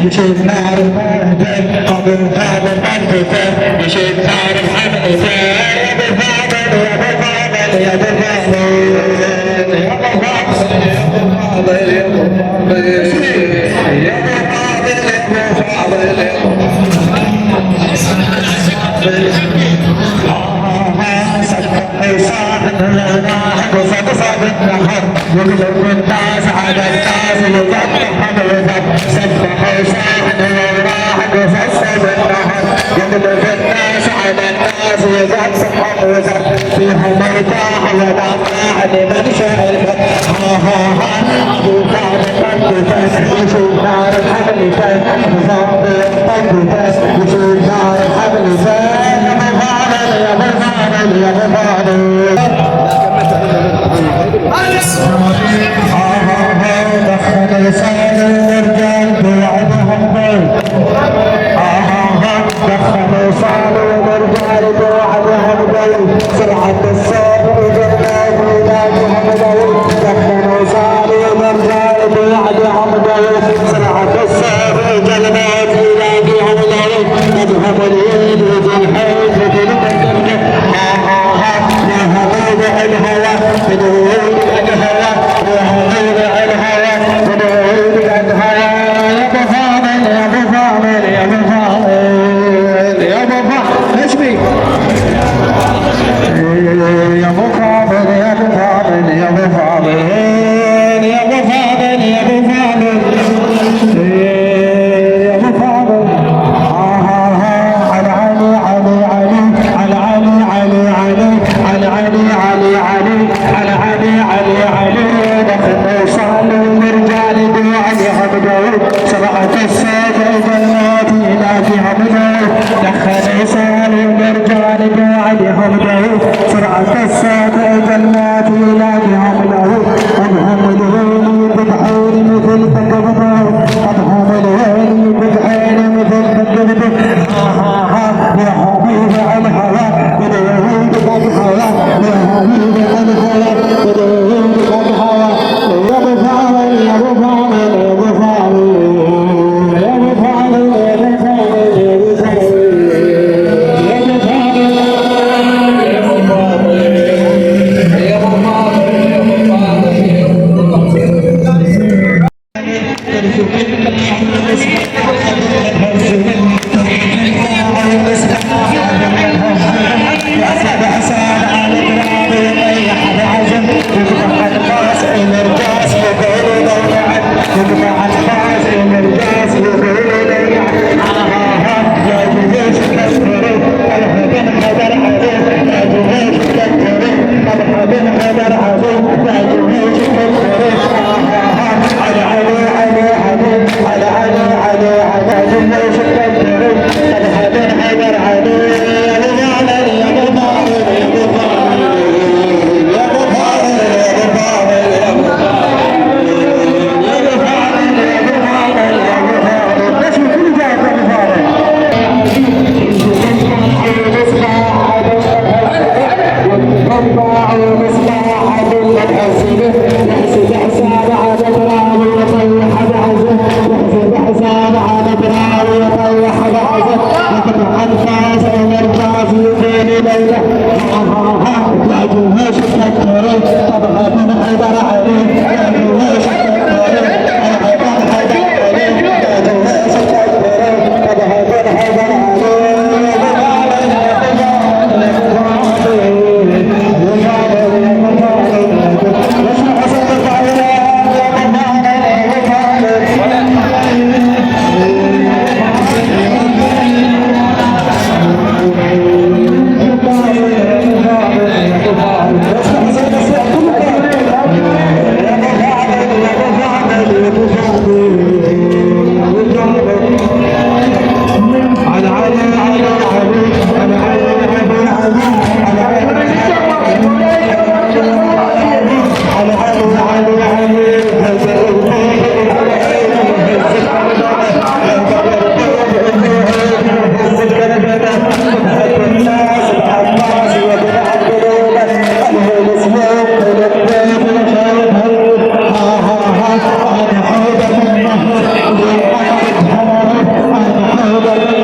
يشوف نار المهدي قبل هذا المنطقة يشوف نار الحمد يا بالفاضل يا بالفاضل يا بالفاضل يا بالفاضل يا بالفاضل صاحب النهر يقلب الناس على الناس يفتح الوزن سبح صاحب الراحة وفصل النهر يقلب الناس على الناس يفتح الوزن فيهم مرتاح ونفاح لمن شاء الفتح أبو كعب القدس يشوف نار الحمل فين نظام القدس يشوف نار الحمل فين يا مفاضل يا مفاضل يا مفاضل دخل لسان الرجال بوعدهم بيت دخل لسان الرجال بوعدهم بيت سرعة الصبر جنات ولادهم بيت دخل لسان الرجال بوعدهم بيت سرعة الصبر جنات ولادهم بيت مذهب اليد وجنحيت وجنحيت يا هبوب الهوى بدون الهوى يا هبوب الهوى بدون الهوى يا بفاضل يا بفاضل يا بفاضل يا بفاضل ايش بيك يا بفاضل يا بفاضل يا بفاضل يا بفاضل يا بفاضل يا بفاضل على علي علي علي على علي علي علي على علي علي علي علي علي علي علي دخل وصل الرجال بوعدهم دور سبعة الصيف جنات لا فيها بدور دخل وصل الرجال بوعدهم دور سبعة الصيف جنات لا فيها بدور أبهم الهيل بدحين مثل تكبدور أبهم الهيل بدحين مثل تكبدور يا حبيب الهوى بدون الهوى يا حبيب الهوى بدون الهوى يا بفاضل يا بفاضل يا بفاضل يا بفاضل يا بفاضل يا علي علي